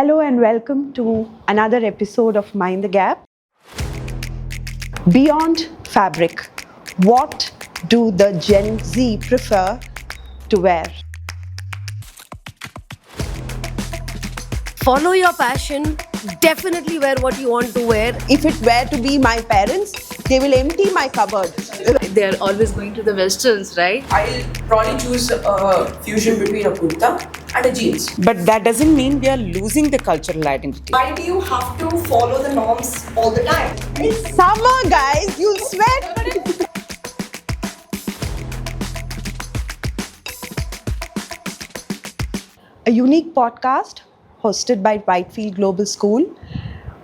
Hello and welcome to another episode of Mind the Gap. Beyond fabric, what do the Gen Z prefer to wear? Follow your passion. Definitely wear what you want to wear. If it were to be my parents, they will empty my cupboard. They are always going to the westerns, right? I'll probably choose a fusion between a kurta and a jeans. But that doesn't mean we are losing the cultural identity. Why do you have to follow the norms all the time? It's summer, guys. You'll sweat. A unique podcast hosted by Whitefield Global School,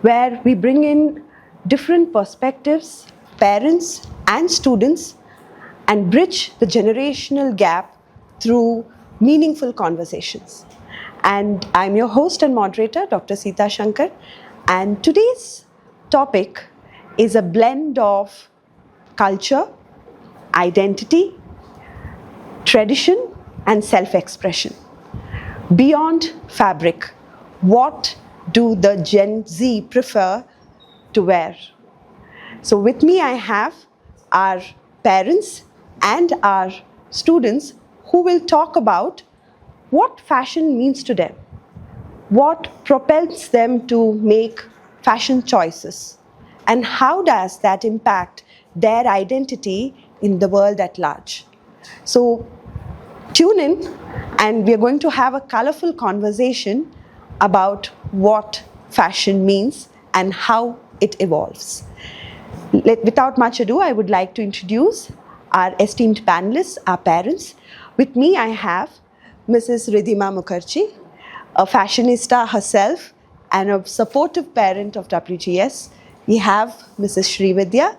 where we bring in different perspectives, parents and students, and bridge the generational gap through meaningful conversations. And I'm your host and moderator, Dr. Sita Shankar, and today's topic is a blend of culture, identity, tradition, and self-expression. Beyond fabric, what do the Gen Z prefer to wear? So with me I have our parents and our students who will talk about what fashion means to them, what propels them to make fashion choices, and how does that impact their identity in the world at large. So tune in, and we're going to have a colorful conversation about what fashion means and how it evolves. Without much ado, I would like to introduce our esteemed panelists, our parents. With me, I have Mrs. Ridhima Mukherjee, a fashionista herself and a supportive parent of WGS. We have Mrs. Srividya,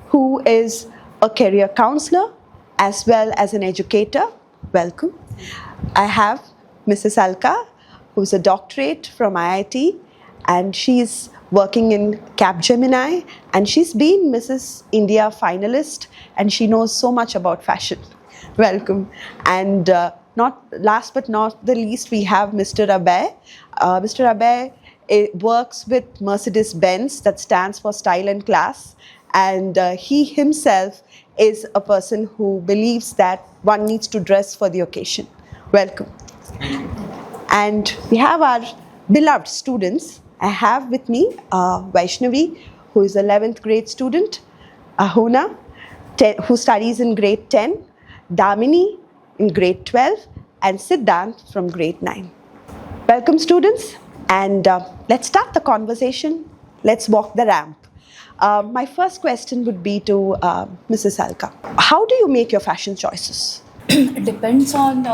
who is a career counselor as well as an educator. Welcome. I have Mrs. Alka, who's a doctorate from IIT, and she's working in Capgemini, and she's been Mrs. India finalist, and she knows so much about fashion. Welcome. And not last but not the least, we have Mr. Abhay. Mr. Abhay works with Mercedes-Benz, that stands for Style and Class, and he himself is a person who believes that one needs to dress for the occasion. Welcome. And we have our beloved students. I have with me Vaishnavi, who is 11th grade student, Ahuna, who studies in grade 10, Damini in grade 12, and Siddhant from grade 9. Welcome, students, and let's start the conversation. Let's walk the ramp. My first question would be to Mrs. Alka. How do you make your fashion choices? It depends on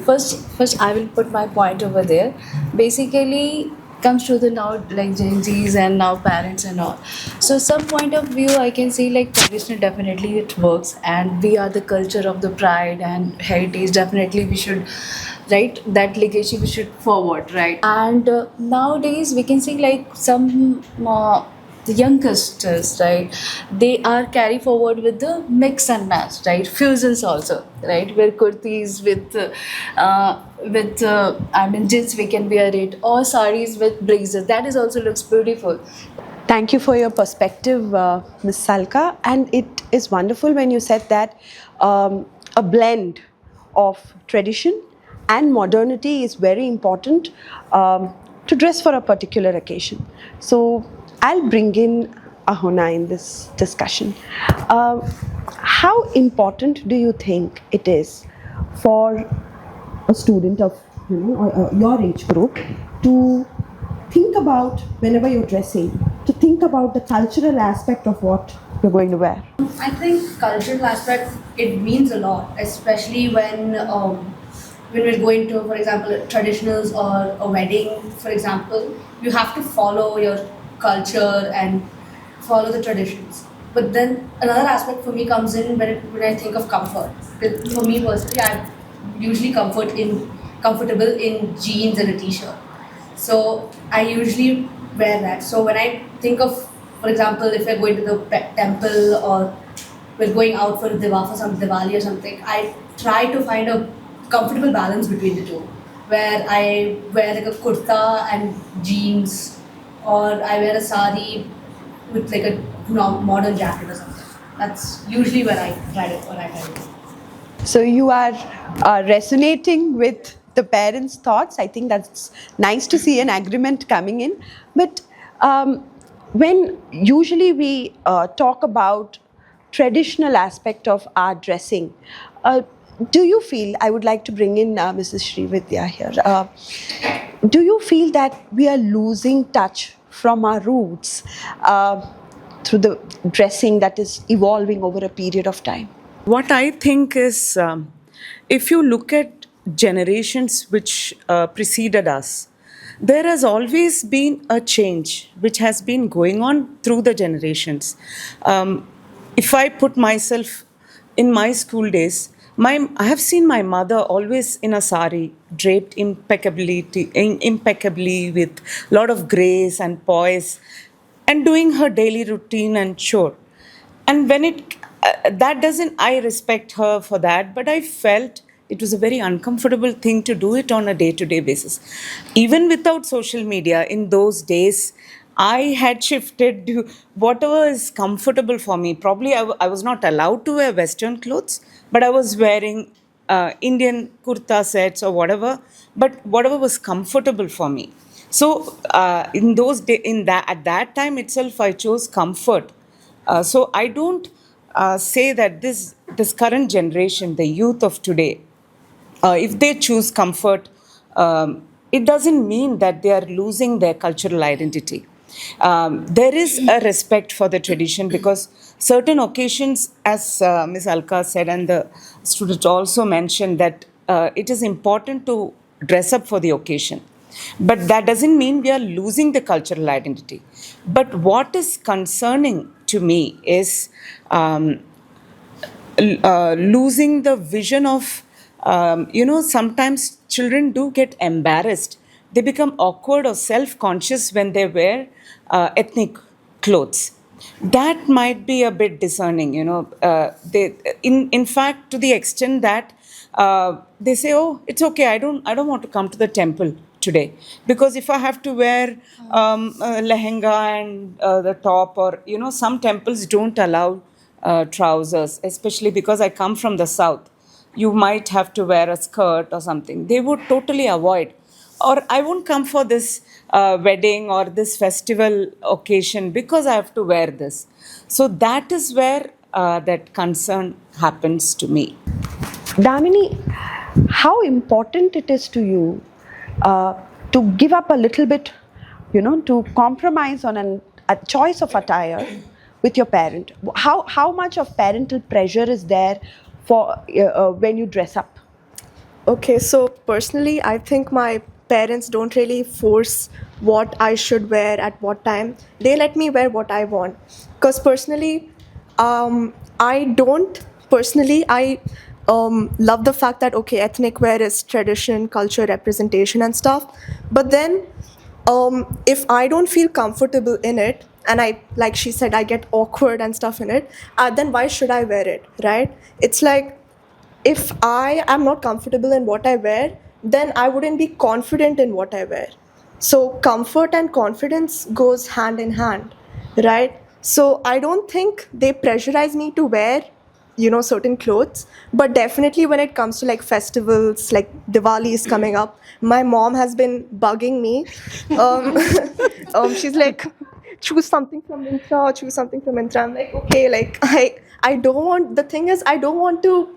first I will put my point over there. Basically comes to the now like Gen Zs and now parents and all. So some point of view I can say like traditional definitely it works, and we are the culture of the pride and heritage. Definitely we should, right, that legacy we should forward, right? And nowadays we can see like some the youngsters, right, they are carry forward with the mix and match, right, fusions also, right, wear kurtis with I mean jeans we can wear it, or sarees with blazers, that is also looks beautiful. Thank you for your perspective, Ms. Salka. And it is wonderful when you said that a blend of tradition and modernity is very important to dress for a particular occasion. So I'll bring in Ahuna in this discussion. How important do you think it is for a student of your age group to think about, whenever you're dressing, to think about the cultural aspect of what you're going to wear? I think cultural aspect, it means a lot, especially when we're going to, for example, traditionals or a wedding, for example, you have to follow your culture and follow the traditions. But then another aspect for me comes in when I think of comfort. For me personally, I'm usually comfortable in jeans and a t-shirt. So I usually wear that. So when I think of, for example, if we're going to the temple or we're going out for Diwali or something, I try to find a comfortable balance between the two. where I wear like a kurta and jeans, or I wear a sari with like a modern jacket or something. That's usually where I try to. So you are resonating with the parents' thoughts. I think that's nice to see an agreement coming in. But when usually we talk about traditional aspect of our dressing, do you feel, I would like to bring in Mrs. Srividya here, do you feel that we are losing touch from our roots through the dressing that is evolving over a period of time? What I think is, if you look at generations which preceded us, there has always been a change which has been going on through the generations. If I put myself in my school days, I have seen my mother always in a sari, draped impeccably with a lot of grace and poise, and doing her daily routine and chore. And when that doesn't, I respect her for that, but I felt it was a very uncomfortable thing to do it on a day-to-day basis. Even without social media, in those days, I had shifted to whatever is comfortable for me. Probably I was not allowed to wear Western clothes, but I was wearing Indian kurta sets or whatever, but whatever was comfortable for me. So in those days, at that time itself, I chose comfort. So I don't say that this current generation, the youth of today, if they choose comfort, it doesn't mean that they are losing their cultural identity. There is a respect for the tradition because certain occasions, as Ms. Alka said, and the student also mentioned, that it is important to dress up for the occasion. But that doesn't mean we are losing the cultural identity. But what is concerning to me is losing the vision of, sometimes children do get embarrassed. They become awkward or self-conscious when they wear ethnic clothes. That might be a bit discerning, in fact, to the extent that they say, "Oh, it's okay. I don't want to come to the temple today because if I have to wear a lehenga and the top, or some temples don't allow trousers, especially because I come from the south. You might have to wear a skirt or something. They would totally avoid. Or I won't come for this wedding or this festival occasion because I have to wear this." So that is where that concern happens to me. Damini, how important it is to you to give up a little bit, to compromise on a choice of attire with your parent? How much of parental pressure is there for when you dress up? Okay, so personally, I think my parents don't really force what I should wear at what time. They let me wear what I want. Because personally, I love the fact that, okay, ethnic wear is tradition, culture, representation and stuff. But then if I don't feel comfortable in it, and like she said, I get awkward and stuff in it, then why should I wear it, right? It's like, if I am not comfortable in what I wear, then I wouldn't be confident in what I wear. So comfort and confidence goes hand in hand, right? So I don't think they pressurize me to wear, certain clothes. But definitely when it comes to like festivals, like Diwali is coming up, my mom has been bugging me. She's like, choose something from Myntra. I'm like, okay, like I don't want, the thing is, I don't want to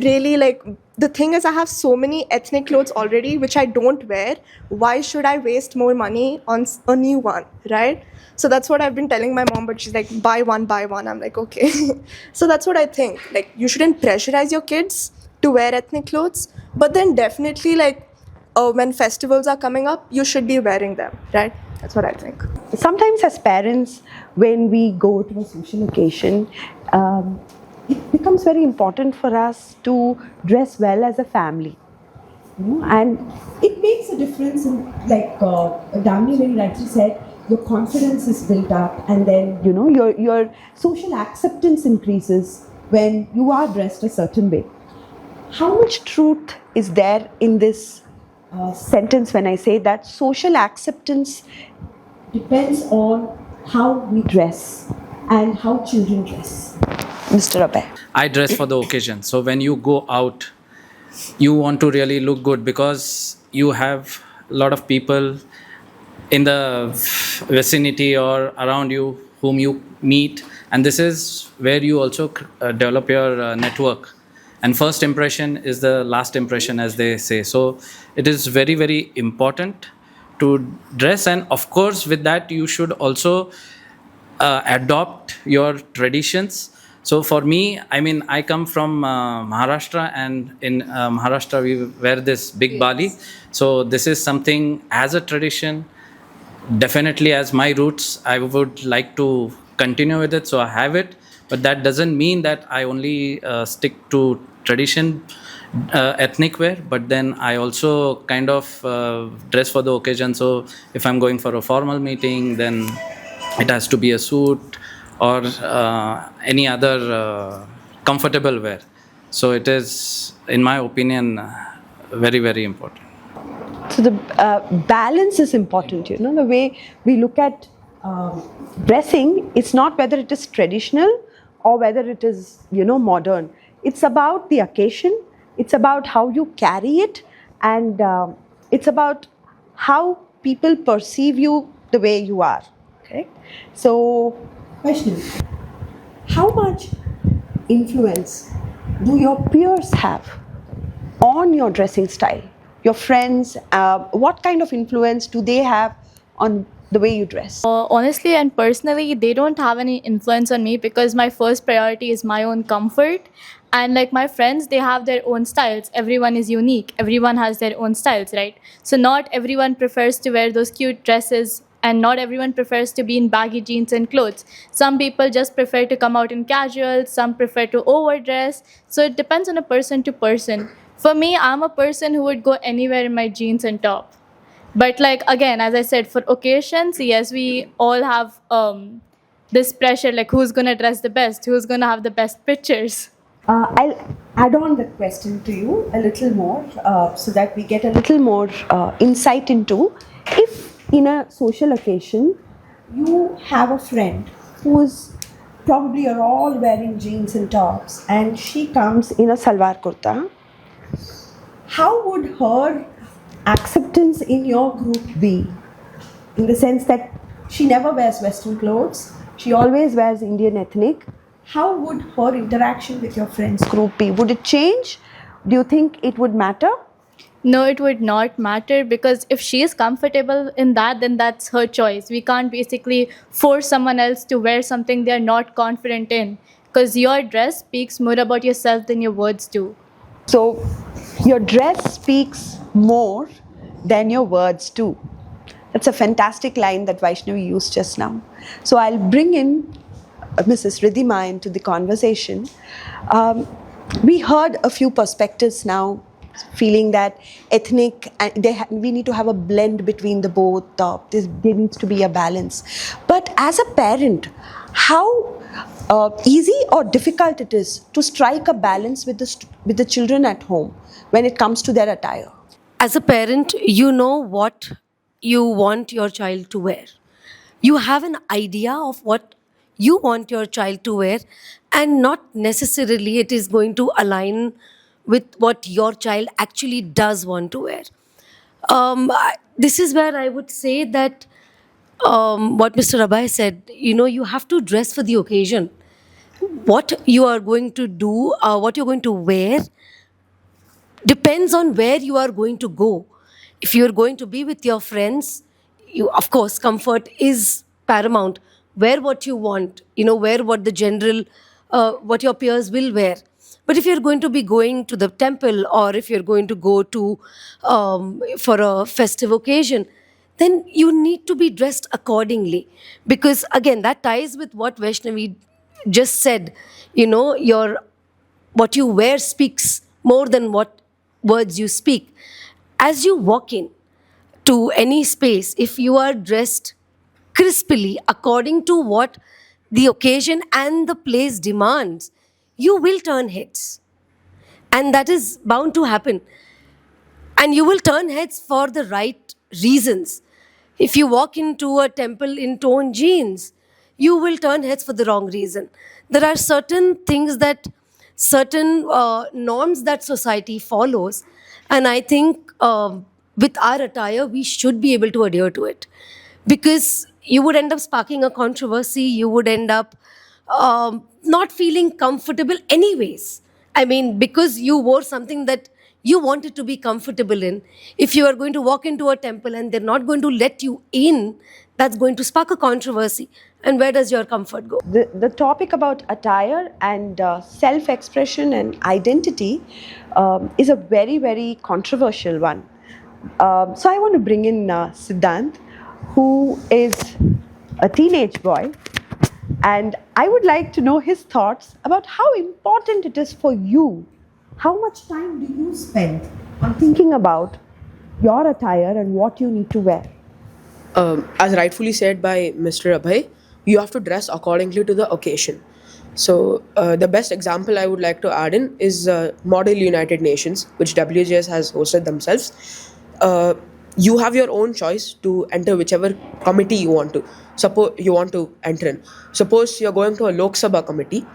really, like, the thing is, I have so many ethnic clothes already which I don't wear. Why should I waste more money on a new one, right? So that's what I've been telling my mom, but she's like, buy one. I'm like, okay. So that's what I think. Like, you shouldn't pressurize your kids to wear ethnic clothes, but then definitely, like, when festivals are coming up, you should be wearing them, right? That's what I think. Sometimes as parents, when we go to a social occasion, it becomes very important for us to dress well as a family. And it makes a difference in, like Damini very rightly said, your confidence is built up, and then your social acceptance increases when you are dressed a certain way. How much truth is there in this sentence when I say that social acceptance depends on how we dress and how children dress. Mr. Abhay. I dress for the occasion. So when you go out, you want to really look good because you have a lot of people in the vicinity or around you whom you meet, and this is where you also develop your network. And first impression is the last impression, as they say. So it is very, very important to dress, and of course, with that, you should also adopt your traditions. So for me, I mean, I come from Maharashtra, and in Maharashtra we wear this big bali. So this is something as a tradition, definitely as my roots. I would like to continue with it, so I have it. But that doesn't mean that I only stick to tradition, ethnic wear. But then I also kind of dress for the occasion. So if I'm going for a formal meeting, then it has to be a suit or any other comfortable wear. So it is, in my opinion, very, very important. So the balance is important, you know, the way we look at dressing, it's not whether it is traditional or whether it is, you know, modern. It's about the occasion, it's about how you carry it, and it's about how people perceive you the way you are. Okay? So, question, how much influence do your peers have on your dressing style? Your friends, what kind of influence do they have on the way you dress? Honestly and personally, they don't have any influence on me because my first priority is my own comfort. And like my friends, they have their own styles. Everyone is unique. Everyone has their own styles, right? So not everyone prefers to wear those cute dresses, and not everyone prefers to be in baggy jeans and clothes. Some people just prefer to come out in casual. Some prefer to overdress. So it depends on a person to person. For me, I'm a person who would go anywhere in my jeans and top. But like again, as I said, for occasions, yes, we all have this pressure, like who's gonna dress the best, who's gonna have the best pictures. I'll add on the question to you a little more so that we get a little more insight into if in a social occasion you have a friend who's probably are all wearing jeans and tops and she comes in a salwar kurta, how would her acceptance in your group be? In the sense that she never wears Western clothes, she always wears Indian ethnic. How would her interaction with your friends group be? Would it change? Do you think it would matter? No, it would not matter because if she is comfortable in that, then that's her choice. We can't basically force someone else to wear something they're not confident in because your dress speaks more about yourself than your words do. So, your dress speaks more than your words do. That's a fantastic line that Vaishnavi used just now. So, I'll bring in Mrs. Ridhima into the conversation. We heard a few perspectives now, feeling that ethnic, we need to have a blend between the both. There needs to be a balance. But as a parent, how easy or difficult it is to strike a balance with the children at home when it comes to their attire? As a parent, you know what you want your child to wear. You have an idea of what you want your child to wear, and not necessarily it is going to align with what your child actually does want to wear. This is where I would say that what Mr. Abhay said, you have to dress for the occasion. What you are going to do, what you're going to wear, depends on where you are going to go. If you're going to be with your friends, of course, comfort is paramount. Wear what you want, wear what the general, what your peers will wear. But if you're going to be going to the temple or if you're going to go to for a festive occasion, then you need to be dressed accordingly. Because again, that ties with what Vaishnavi just said. What you wear speaks more than what words you speak. As you walk in to any space, if you are dressed crisply according to what the occasion and the place demands, you will turn heads. And that is bound to happen. and you will turn heads for the right reasons. If you walk into a temple in torn jeans, you will turn heads for the wrong reason. There are certain things that, certain norms that society follows, and I think with our attire, we should be able to adhere to it, because you would end up sparking a controversy, you would end up not feeling comfortable anyways. I mean, because you wore something that you wanted to be comfortable in. If you are going to walk into a temple and they're not going to let you in, that's going to spark a controversy. And where does your comfort go? The topic about attire and self-expression and identity is a very, very controversial one. So I want to bring in Siddhant, who is a teenage boy, and I would like to know his thoughts about how important it is for you. How much time do you spend on thinking about your attire and what you need to wear? As rightfully said by Mr. Abhay, you have to dress accordingly to the occasion. So, the best example I would like to add in is Model United Nations, which WGS has hosted themselves. You have your own choice to enter whichever committee you want to. Suppose you want to enter in. Suppose you're going to a Lok Sabha committee,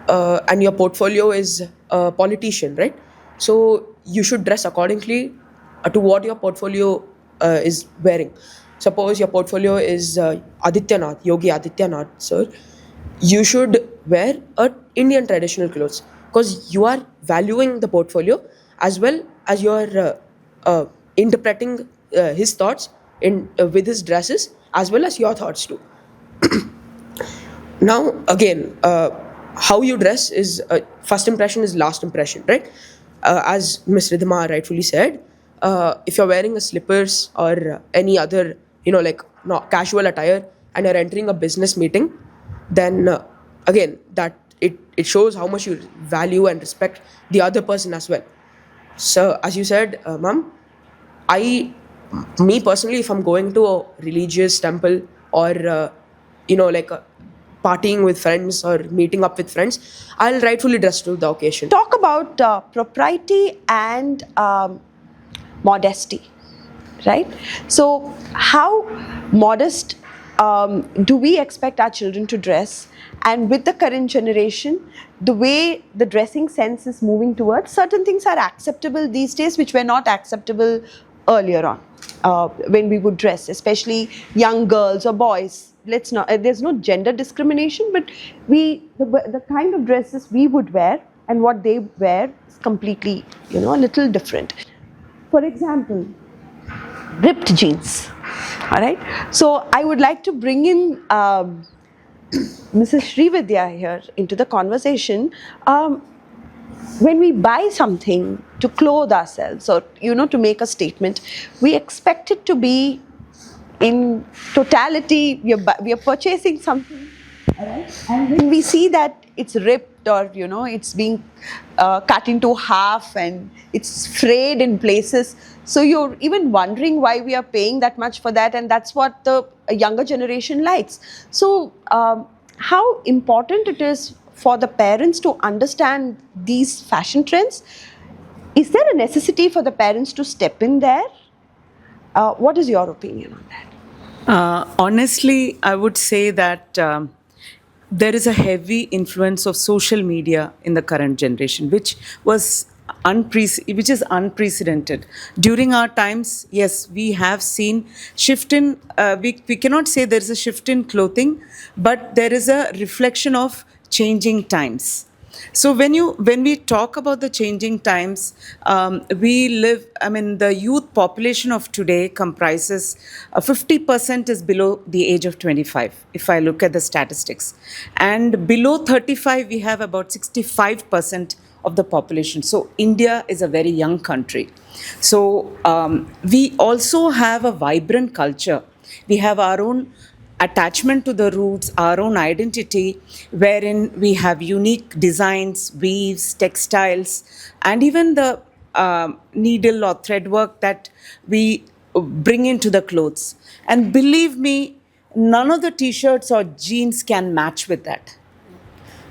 and your portfolio is a politician, right? So you should dress accordingly to what your portfolio is wearing. Suppose your portfolio is Yogi Adityanath, sir. You should wear a Indian traditional clothes, because you are valuing the portfolio as well as you are interpreting his thoughts in with his dresses as well as your thoughts too. Now again, how you dress is first impression is last impression, right? As Ms. Ridhima rightfully said, if you're wearing a slippers or any other, casual attire, and you're entering a business meeting, then again, that it shows how much you value and respect the other person as well. So as you said, ma'am, me personally, if I'm going to a religious temple or partying with friends or meeting up with friends, I'll rightfully dress to the occasion. Talk about propriety and modesty, right? So how modest do we expect our children to dress? And with the current generation, the way the dressing sense is moving towards, certain things are acceptable these days which were not acceptable earlier on when we would dress, especially young girls or boys. Let's not. There's no gender discrimination, but the kind of dresses we would wear and what they wear is completely, a little different. For example, ripped jeans. All right. So I would like to bring in Mrs. Srividya here into the conversation. When we buy something to clothe ourselves or to make a statement, we expect it to be in totality. We are purchasing something, all right? And when we see that it's ripped or it's being cut into half and it's frayed in places, so you're even wondering why we are paying that much for that, and that's what the younger generation likes. So how important it is for the parents to understand these fashion trends. Is there a necessity for the parents to step in there? What is your opinion on that? Honestly, I would say that there is a heavy influence of social media in the current generation, which is unprecedented. During our times, yes, we have seen shift in. We cannot say there is a shift in clothing, but there is a reflection of changing times. So when we talk about the changing times, the youth population of today comprises 50% is below the age of 25, if I look at the statistics. And below 35, we have about 65% of the population. So India is a very young country. So we also have a vibrant culture. We have our own attachment to the roots, our own identity, wherein we have unique designs, weaves, textiles, and even the needle or thread work that we bring into the clothes. And believe me, none of the t-shirts or jeans can match with that,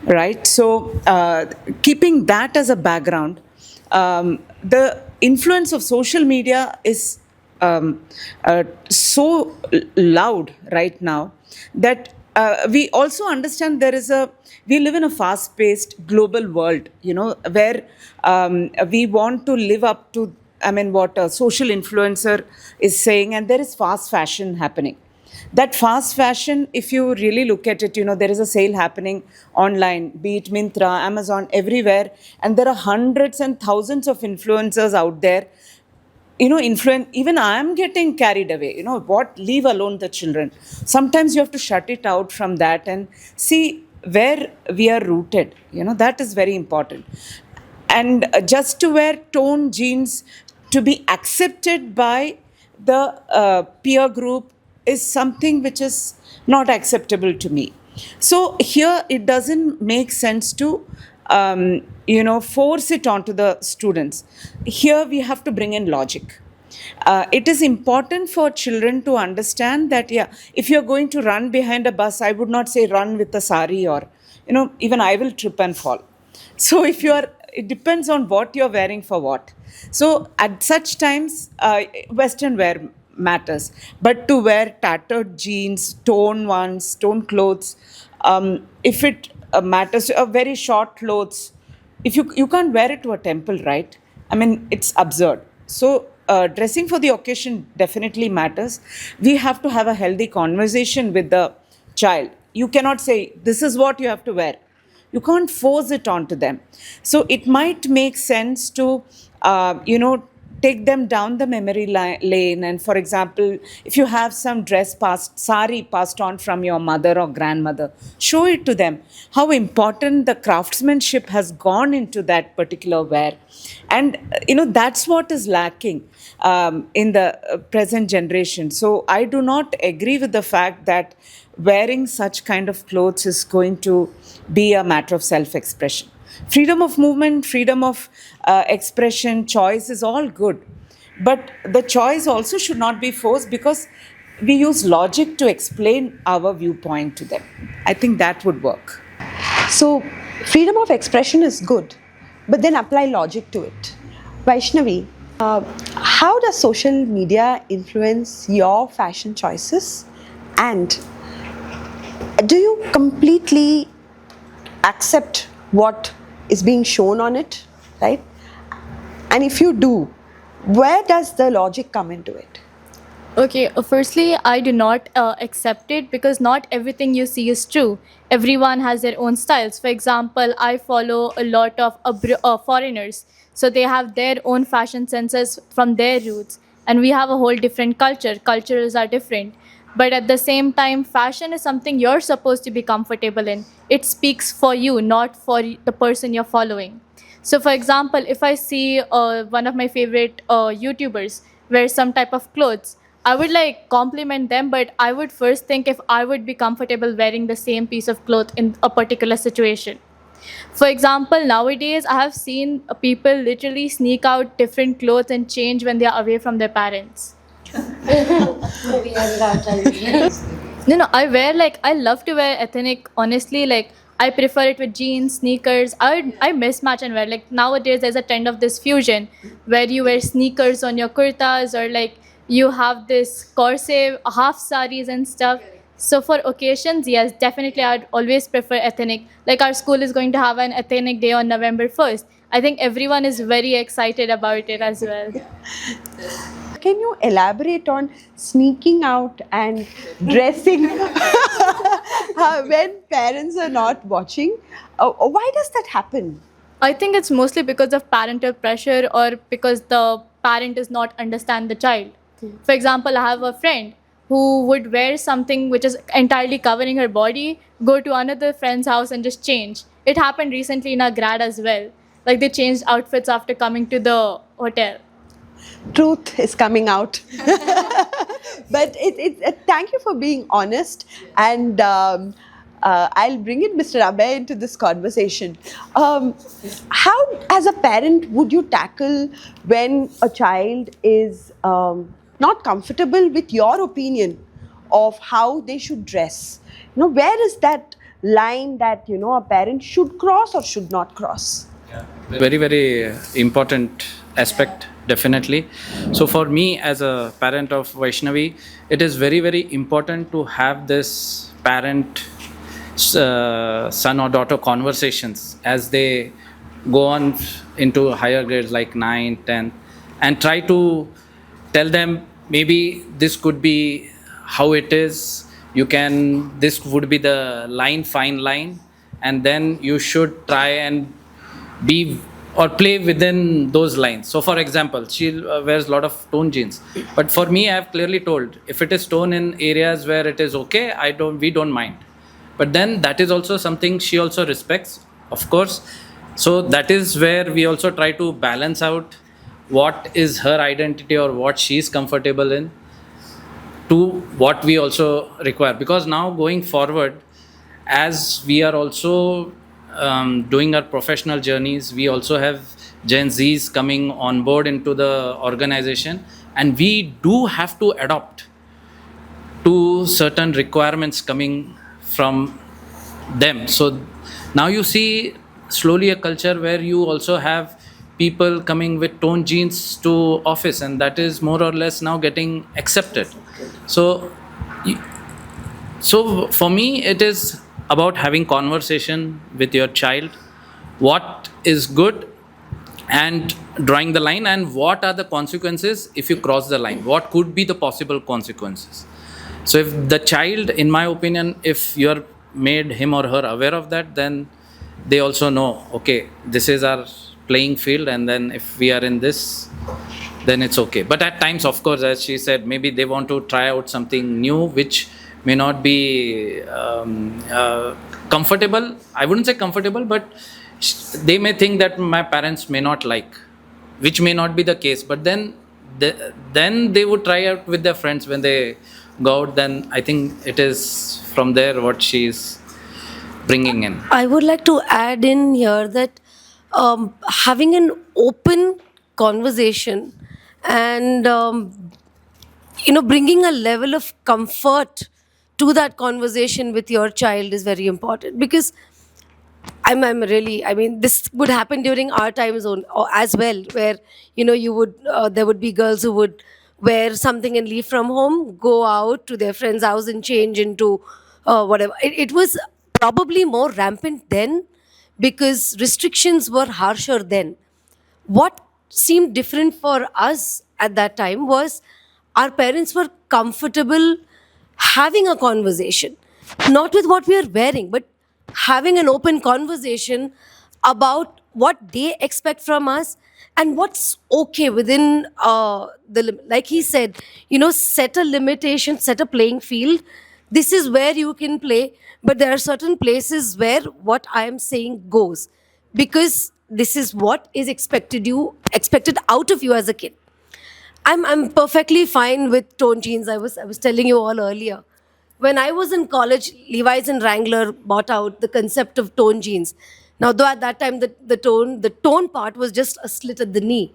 right? So keeping that as a background, the influence of social media is so loud right now that we also understand we live in a fast-paced global world, where we want to live up to, what a social influencer is saying, and there is fast fashion happening. That fast fashion, if you really look at it, there is a sale happening online, be it Myntra, Amazon, everywhere, and there are hundreds and thousands of influencers out there. Even I am getting carried away. Leave alone the children. Sometimes you have to shut it out from that and see where we are rooted. That is very important. And just to wear torn jeans to be accepted by the peer group is something which is not acceptable to me. So here it doesn't make sense to force it onto the students. Here we have to bring in logic. It is important for children to understand that, if you're going to run behind a bus, I would not say run with a sari, or, even I will trip and fall. So it depends on what you're wearing for what. So at such times, Western wear matters. But to wear tattered jeans, torn clothes, if it matters, very short clothes, if you can't wear it to a temple, right? It's absurd. So dressing for the occasion definitely matters. We have to have a healthy conversation with the child. You cannot say, this is what you have to wear. You can't force it onto them. So it might make sense to, take them down the memory lane. And for example, if you have some sari passed on from your mother or grandmother, show it to them how important the craftsmanship has gone into that particular wear. And, that's what is lacking in the present generation. So I do not agree with the fact that wearing such kind of clothes is going to be a matter of self-expression. Freedom of movement, freedom of expression, choice is all good. But the choice also should not be forced, because we use logic to explain our viewpoint to them. I think that would work. So, freedom of expression is good, but then apply logic to it. Vaishnavi, how does social media influence your fashion choices? And do you completely accept what is being shown on it, right? And if you do, where does the logic come into it? Okay, firstly, I do not accept it, because not everything you see is true. Everyone has their own styles. For example, I follow a lot of foreigners. So they have their own fashion senses from their roots. And we have a whole different culture. Cultures are different. But at the same time, fashion is something you're supposed to be comfortable in. It speaks for you, not for the person you're following. So for example, if I see one of my favorite YouTubers wear some type of clothes, I would compliment them, but I would first think if I would be comfortable wearing the same piece of cloth in a particular situation. For example, nowadays I have seen people literally sneak out different clothes and change when they are away from their parents. No, I love to wear ethnic, honestly, I prefer it with jeans, sneakers. I mismatch and wear. Nowadays, there's a trend of this fusion where you wear sneakers on your kurtas, or you have this corset, half saris and stuff. So for occasions, yes, definitely I'd always prefer ethnic. Our school is going to have an ethnic day on November 1st. I think everyone is very excited about it as well. Can you elaborate on sneaking out and dressing when parents are not watching? Why does that happen? I think it's mostly because of parental pressure, or because the parent does not understand the child. For example, I have a friend who would wear something which is entirely covering her body, go to another friend's house and just change. It happened recently in our grad as well. They changed outfits after coming to the hotel. Truth is coming out. But thank you for being honest, and I'll bring in Mr. Abhay into this conversation. How, as a parent, would you tackle when a child is not comfortable with your opinion of how they should dress? Where is that line that a parent should cross or should not cross? Very, very important aspect definitely. So for me as a parent of Vaishnavi, it is very, very important to have this parent son or daughter conversations as they go on into higher grades like 9, 10, and try to tell them maybe this could be how it is. You can, this would be the fine line, and then you should try and be or play within those lines. So for example, she wears a lot of torn jeans, but for me I have clearly told, if it is torn in areas where it is okay, we don't mind. But then that is also something she also respects, of course. So that is where we also try to balance out what is her identity or what she is comfortable in to what we also require. Because now going forward, as we are also doing our professional journeys, we also have Gen Zs coming on board into the organization, and we do have to adopt to certain requirements coming from them. So now you see slowly a culture where you also have people coming with toned jeans to office, and that is more or less now getting accepted. So so for me it is about having conversation with your child, what is good, and drawing the line, and what are the consequences if you cross the line, what could be the possible consequences. So if the child, in my opinion, if you're made him or her aware of that, then they also know, okay, this is our playing field, and then if we are in this, then it's okay. But at times, of course, as she said, maybe they want to try out something new which may not be comfortable. I wouldn't say comfortable, but they may think that my parents may not like, which may not be the case. But then they would try out with their friends when they go out. Then I think it is from there what she's bringing in. I would like to add in here that having an open conversation and bringing a level of comfort to that conversation with your child is very important. Because I'm really, I mean, this would happen during our time zone as well, where you would there would be girls who would wear something and leave from home, go out to their friend's house and change into whatever. It was probably more rampant then because restrictions were harsher then. What seemed different for us at that time was our parents were comfortable having a conversation, not with what we are wearing, but having an open conversation about what they expect from us and what's okay within like he said, set a limitation, set a playing field. This is where you can play, but there are certain places where what I am saying goes, because this is what is expected out of you as a kid. I'm perfectly fine with toned jeans. I was telling you all earlier. When I was in college, Levi's and Wrangler bought out the concept of toned jeans. Now, though at that time the tone part was just a slit at the knee,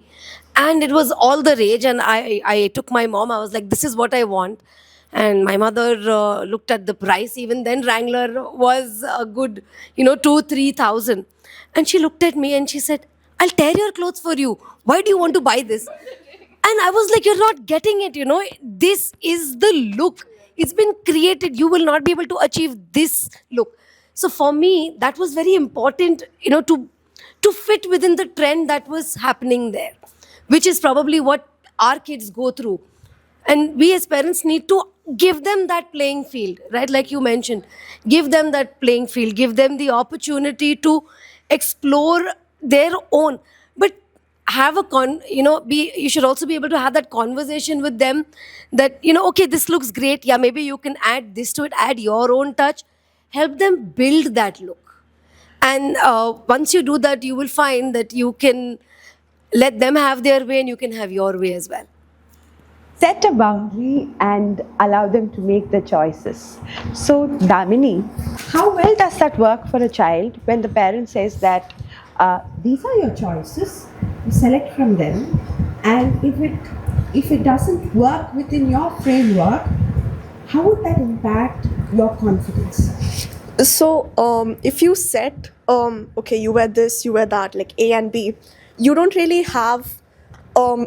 and it was all the rage. And I took my mom. I was like, "This is what I want." And my mother looked at the price. Even then, Wrangler was a good, 2,000-3,000. And she looked at me and she said, "I'll tear your clothes for you. Why do you want to buy this?" And I was like, "You're not getting it, This is the look. It's been created. You will not be able to achieve this look." So for me, that was very important, to fit within the trend that was happening there, which is probably what our kids go through. And we as parents need to give them that playing field, right? Like you mentioned, give them that playing field, give them the opportunity to explore their own. But have you should also be able to have that conversation with them that, okay, this looks great. Yeah, maybe you can add this to it, add your own touch, help them build that look. And once you do that, you will find that you can let them have their way and you can have your way as well. Set a boundary and allow them to make the choices. So, Damini, how well does that work for a child when the parent says that these are your choices, you select from them, and if it doesn't work within your framework, how would that impact your confidence? So, if you set, okay, you wear this, you wear that, like A and B, you don't really have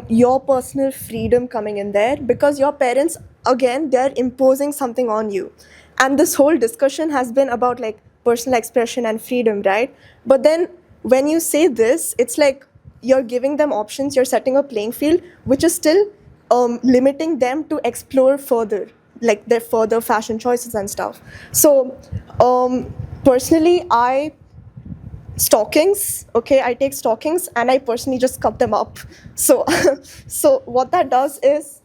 your personal freedom coming in there, because your parents, again, they're imposing something on you. And this whole discussion has been about like personal expression and freedom, right? But then when you say this, it's like you're giving them options, you're setting a playing field, which is still limiting them to explore further, like their further fashion choices and stuff. So personally, stockings, okay, I take stockings and I personally just cut them up. So so what that does is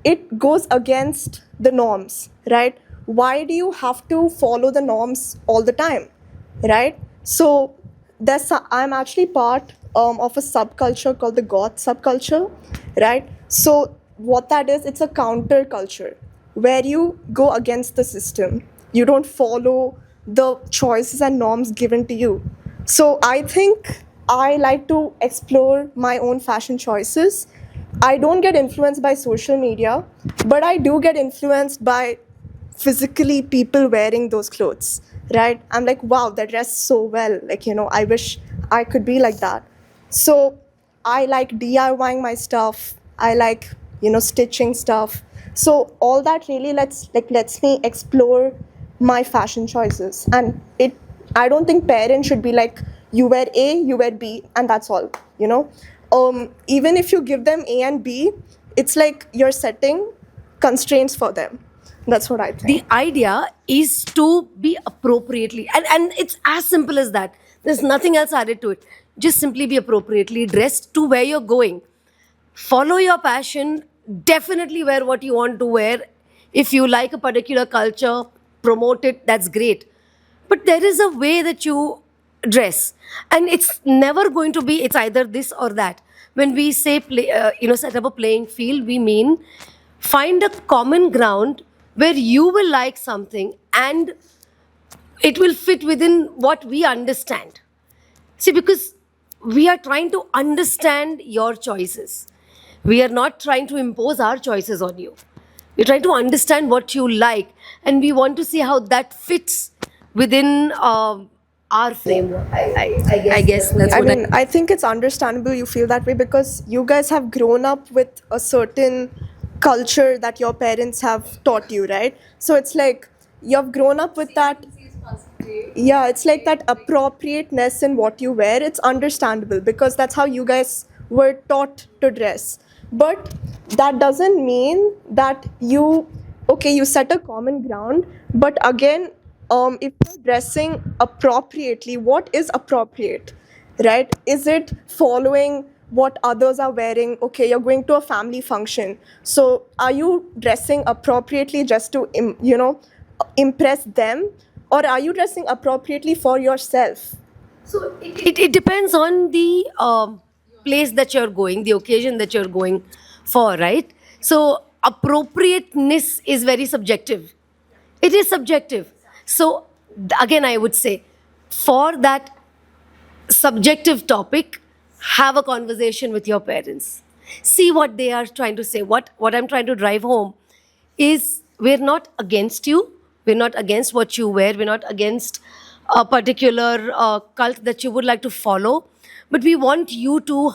it goes against the norms, right? Why do you have to follow the norms all the time, right? So I'm actually part of a subculture called the goth subculture, right? So what that is, it's a counter culture where you go against the system. You don't follow the choices and norms given to you. So I think I like to explore my own fashion choices. I don't get influenced by social media, but I do get influenced by physically people wearing those clothes, right? I'm like, wow, that dress so well. Like, I wish I could be like that. So I like DIYing my stuff. I like, stitching stuff. So all that really lets me explore my fashion choices. And I don't think parents should be like, you wear A, you wear B, and that's all. Even if you give them A and B, it's like you're setting constraints for them. That's what I think. The idea is to be appropriately, and it's as simple as that. There's nothing else added to it. Just simply be appropriately dressed to where you're going. Follow your passion. Definitely wear what you want to wear. If you like a particular culture, promote it. That's great. But there is a way that you dress, and it's never going to be. It's either this or that. When we say set up a playing field, we mean find a common ground where you will like something and it will fit within what we understand. See, because we are trying to understand your choices. We are not trying to impose our choices on you. We're trying to understand what you like, and we want to see how that fits within our framework. I guess that's what I think it's understandable you feel that way, because you guys have grown up with a certain culture that your parents have taught you, right? So it's like you've grown up with that. Yeah, it's like that appropriateness in what you wear. It's understandable because that's how you guys were taught to dress. But that doesn't mean that you set a common ground. But again, if you're dressing appropriately, what is appropriate, right? Is it following what others are wearing? Okay, you're going to a family function. So are you dressing appropriately just to, impress them? Or are you dressing appropriately for yourself? So it depends on the place that you're going, the occasion that you're going for, right? So appropriateness is very subjective. It is subjective. So again, I would say for that subjective topic, have a conversation with your parents. See what they are trying to say. What I'm trying to drive home is we're not against you. We're not against what you wear. We're not against a particular cult that you would like to follow. But we want you to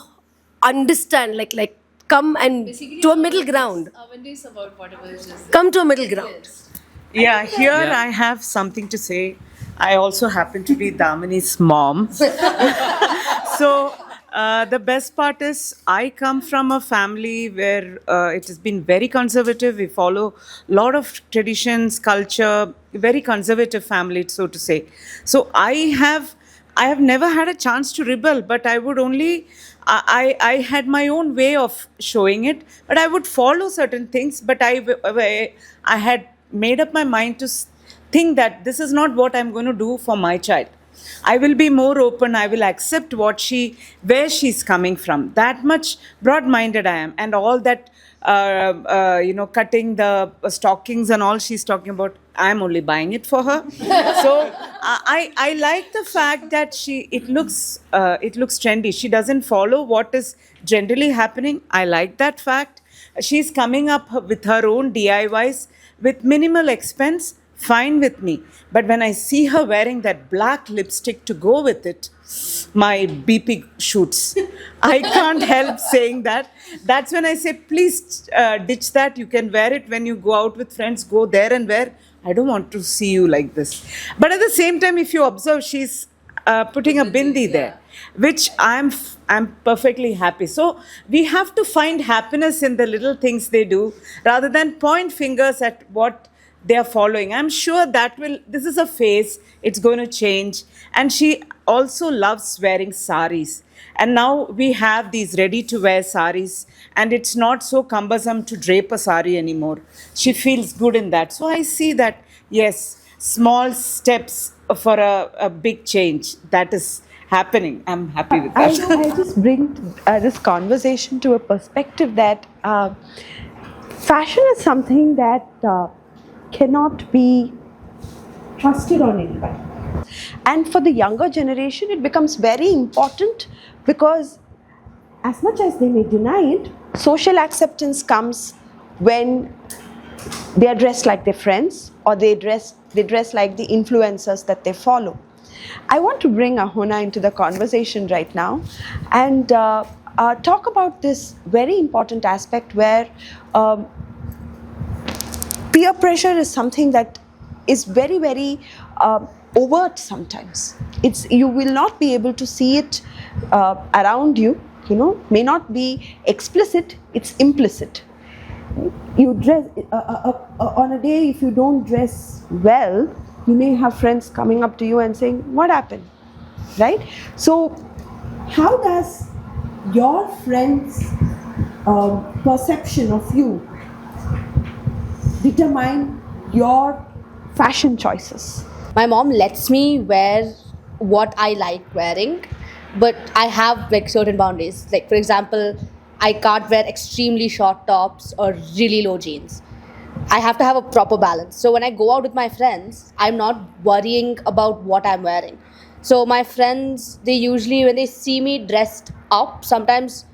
understand, like come and Basically, to a middle ground. Awareness about whatever is just Come to a middle ground. Yeah, here Yeah. I have something to say. I also happen to be Damini's mom. So the best part is I come from a family where it has been very conservative. We follow a lot of traditions, culture, very conservative family, so to say. So I have never had a chance to rebel, but I would only I had my own way of showing it, but I would follow certain things. But I had made up my mind to think that this is not what I'm going to do for my child. I will be more open. I will accept where she's coming from. That much broad-minded I am, and all that, cutting the stockings and all she's talking about. I'm only buying it for her. So I like the fact that it looks trendy. She doesn't follow what is generally happening. I like that fact. She's coming up with her own DIYs with minimal expense fine with me. But when I see her wearing that black lipstick to go with it, my BP shoots. I can't help saying that. That's when I say, please ditch that. You can wear it when you go out with friends. Go there and wear. I don't want to see you like this. But at the same time, if you observe, she's putting a bindi there, which I'm perfectly happy. So we have to find happiness in the little things they do rather than point fingers at what they are following. I'm sure this is a phase, it's going to change. And she also loves wearing saris. And now we have these ready to wear saris, and it's not so cumbersome to drape a sari anymore. She feels good in that. So I see that, yes, small steps for a big change that is happening. I'm happy with that. I just bring this conversation to a perspective that fashion is something that cannot be trusted on anybody. And for the younger generation, it becomes very important because as much as they may deny it, social acceptance comes when they are dressed like their friends or they dress like the influencers that they follow. I want to bring Ahona into the conversation right now and talk about this very important aspect where peer pressure is something that is very, very overt sometimes. You will not be able to see it around you, may not be explicit, it's implicit. You dress, on a day if you don't dress well, you may have friends coming up to you and saying, what happened, right? So how does your friends' perception of you determine your fashion choices? My mom lets me wear what I like wearing, but I have like certain boundaries. Like for example, I can't wear extremely short tops or really low jeans. I have to have a proper balance. So when I go out with my friends, I'm not worrying about what I'm wearing. So my friends, they usually, when they see me dressed up, sometimes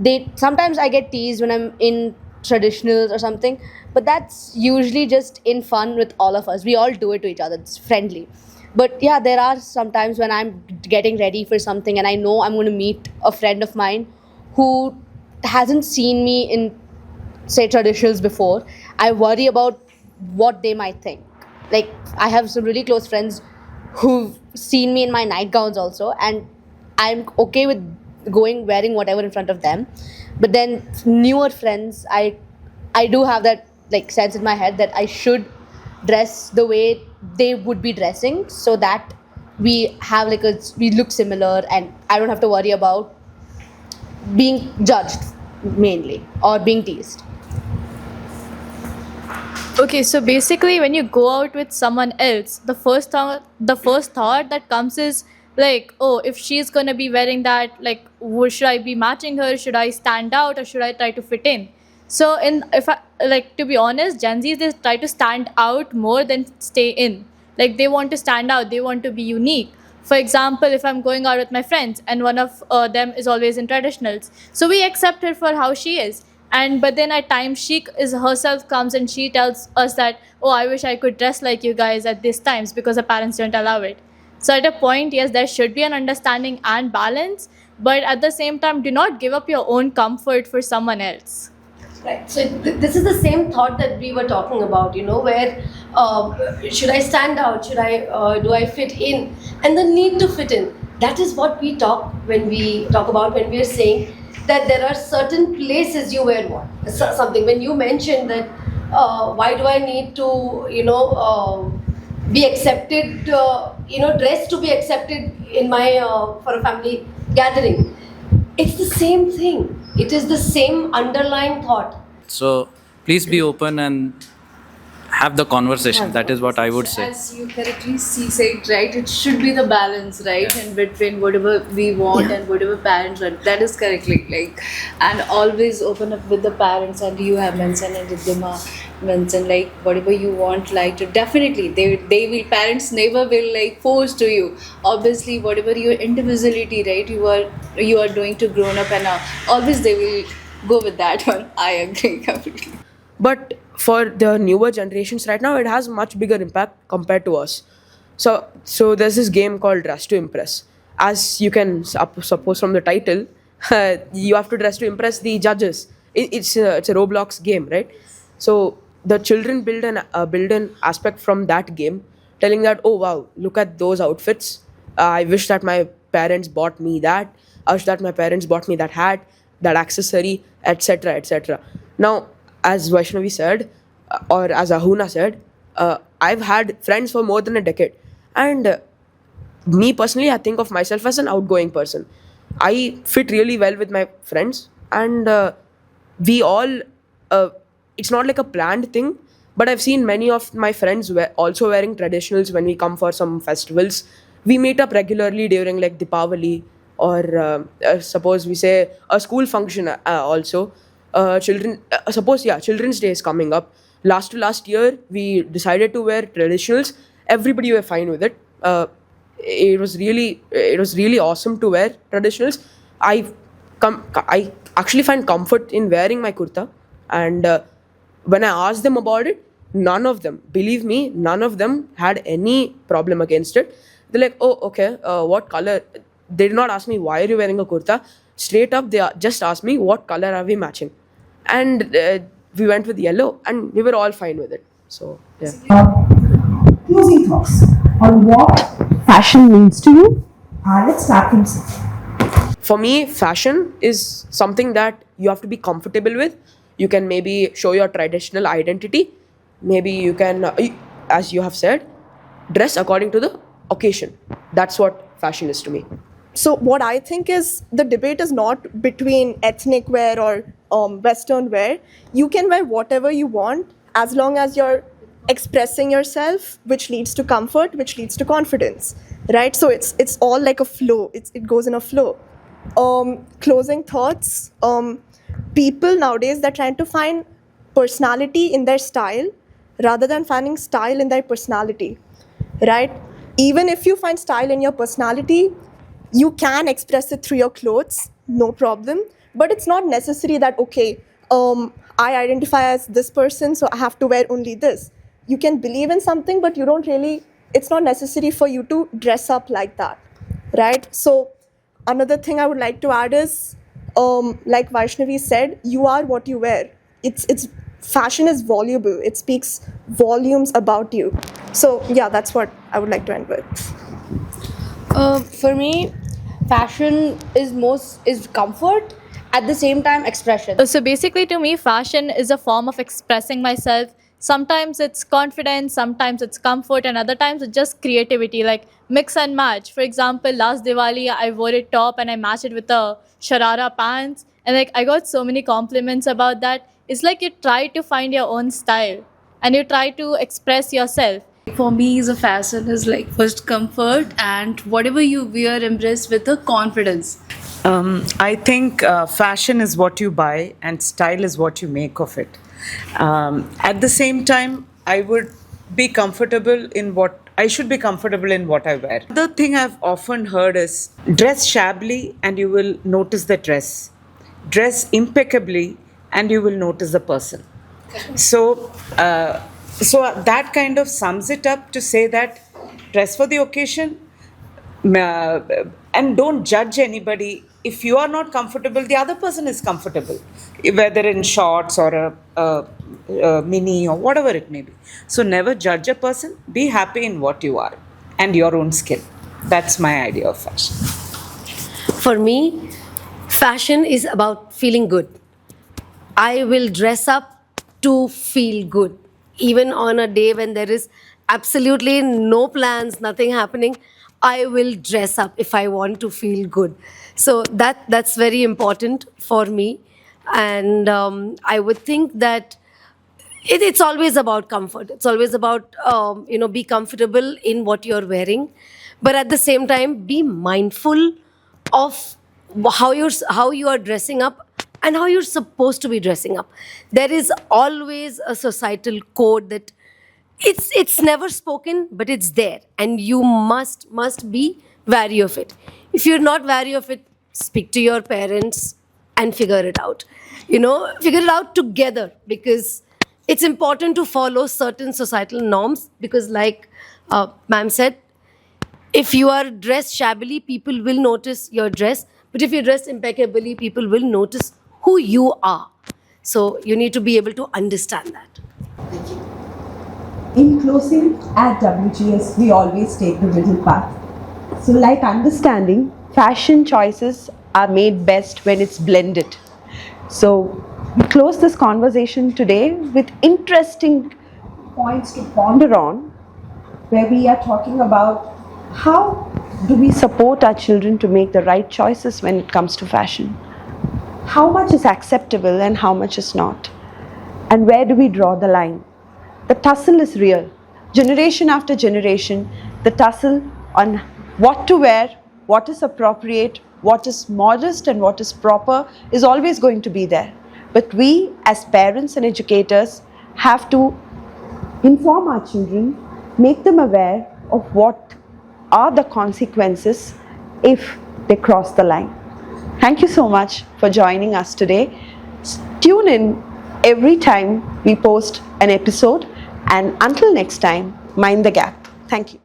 I get teased when I'm in traditionals or something, but that's usually just in fun with all of us. We all do it to each other. It's friendly. But yeah, there are some times when I'm getting ready for something and I know I'm going to meet a friend of mine who hasn't seen me in, say, traditionals before. I worry about what they might think. Like, I have some really close friends who've seen me in my nightgowns also, and I'm okay with wearing whatever in front of them. But then newer friends, I do have that like sense in my head that I should dress the way they would be dressing, so that we have we look similar, and I don't have to worry about being judged mainly or being teased. Okay, so basically, when you go out with someone else, the first thought that comes is like, oh, if she's gonna be wearing that, like, should I be matching her? Should I stand out, or should I try to fit in? So, to be honest, Gen Zs, they try to stand out more than stay in. Like, they want to stand out, they want to be unique. For example, if I'm going out with my friends and one of them is always in traditionals, so we accept her for how she is. But then at times she herself comes and she tells us that, oh, I wish I could dress like you guys at these times because the parents don't allow it. So at a point, yes, there should be an understanding and balance, but at the same time, do not give up your own comfort for someone else. Right. So this is the same thought that we were talking about, where should I stand out? Should I do I fit in? And the need to fit in. That is what we talk when we are saying that there are certain places you wear something. When you mentioned that, why do I need to be accepted? Dress to be accepted in my for a family gathering. It's the same thing. It is the same underlying thought. So please be open and have the conversation. That is what I would say. As you correctly said, right, it should be the balance, right, in between whatever we want and whatever parents want. That is correctly, and always open up with the parents, and you have mentioned and Riddhima mentioned, whatever you want, to definitely, they will, parents never will, force to you. Obviously, whatever your individuality, right, you are doing to grown up, and always they will go with that one. I agree completely. But for the newer generations right now, it has much bigger impact compared to us. So there's this game called Dress to Impress. As you can suppose from the title, you have to dress to impress the judges. It's a Roblox game, right? So the children build an aspect from that game, telling that, oh wow, look at those outfits. I wish that my parents bought me that. I wish that my parents bought me that hat, that accessory, etc., etc. Now, as Vaishnavi said, or as Ahuna said, I've had friends for more than a decade, and me personally, I think of myself as an outgoing person. I fit really well with my friends, and we all. It's not like a planned thing, but I've seen many of my friends also wearing traditionals when we come for some festivals. We meet up regularly during like Deepavali, or suppose we say a school function also. Children's Day is coming up. Last year, we decided to wear traditionals. Everybody were fine with it. It was really awesome to wear traditionals. I actually find comfort in wearing my kurta, and when I asked them about it, none of them, believe me, none of them had any problem against it. They're like, oh, okay, what color? They did not ask me why are you wearing a kurta. Straight up, just asked me what color are we matching, and we went with yellow, and we were all fine with it. So yeah. Closing thoughts on what fashion means to you. Let's start from Seth. For me, fashion is something that you have to be comfortable with. You can maybe show your traditional identity. Maybe you can, as you have said, dress according to the occasion. That's what fashion is to me. So what I think is the debate is not between ethnic wear or Western wear. You can wear whatever you want as long as you're expressing yourself, which leads to comfort, which leads to confidence, right? So it's all like a flow. It goes in a flow. Closing thoughts. People nowadays, they're trying to find personality in their style rather than finding style in their personality, right? Even if you find style in your personality, you can express it through your clothes, no problem. But it's not necessary that, okay, I identify as this person, so I have to wear only this. You can believe in something, but you don't really, it's not necessary for you to dress up like that, right? So another thing I would like to add is, like Vaishnavi said, you are what you wear. It's fashion is voluble. It speaks volumes about you. So yeah, that's what I would like to end with. For me, fashion is comfort, at the same time expression. So basically, to me, fashion is a form of expressing myself. Sometimes it's confidence, sometimes it's comfort, and other times it's just creativity, like mix and match. For example, last Diwali, I wore a top and I matched it with a sharara pants, and like I got so many compliments about that. It's like you try to find your own style and you try to express yourself. For me, the fashion is like first comfort, and whatever you wear, embrace with a confidence. I think fashion is what you buy and style is what you make of it. At the same time, I would be comfortable in what I should be comfortable in what I wear. The thing I've often heard is dress shabbily and you will notice the dress. Dress impeccably and you will notice the person. So that kind of sums it up to say that dress for the occasion, and don't judge anybody. If you are not comfortable, the other person is comfortable, whether in shorts or a mini or whatever it may be. So never judge a person. Be happy in what you are and your own skin. That's my idea of fashion. For me, fashion is about feeling good. I will dress up to feel good. Even on a day when there is absolutely no plans, nothing happening, I will dress up if I want to feel good. So that's very important for me. And I would think that it's always about comfort. It's always about, be comfortable in what you're wearing. But at the same time, be mindful of how you are dressing up and how you're supposed to be dressing up. There is always a societal code that it's never spoken, but it's there, and you must be wary of it. If you're not wary of it, speak to your parents and figure it out. Figure it out together, because it's important to follow certain societal norms because, like ma'am said, if you are dressed shabbily, people will notice your dress. But if you're dressed impeccably, people will notice who you are. So you need to be able to understand that. In closing, at WGS, we always take the middle path. So, like understanding, fashion choices are made best when it's blended. So, we close this conversation today with interesting points to ponder on, where we are talking about how do we support our children to make the right choices when it comes to fashion? How much is acceptable and how much is not? And where do we draw the line? The tussle is real. Generation after generation, the tussle on what to wear, what is appropriate, what is modest and what is proper is always going to be there. But we as parents and educators have to inform our children, make them aware of what are the consequences if they cross the line. Thank you so much for joining us today. Tune in every time we post an episode, and until next time, mind the gap. Thank you.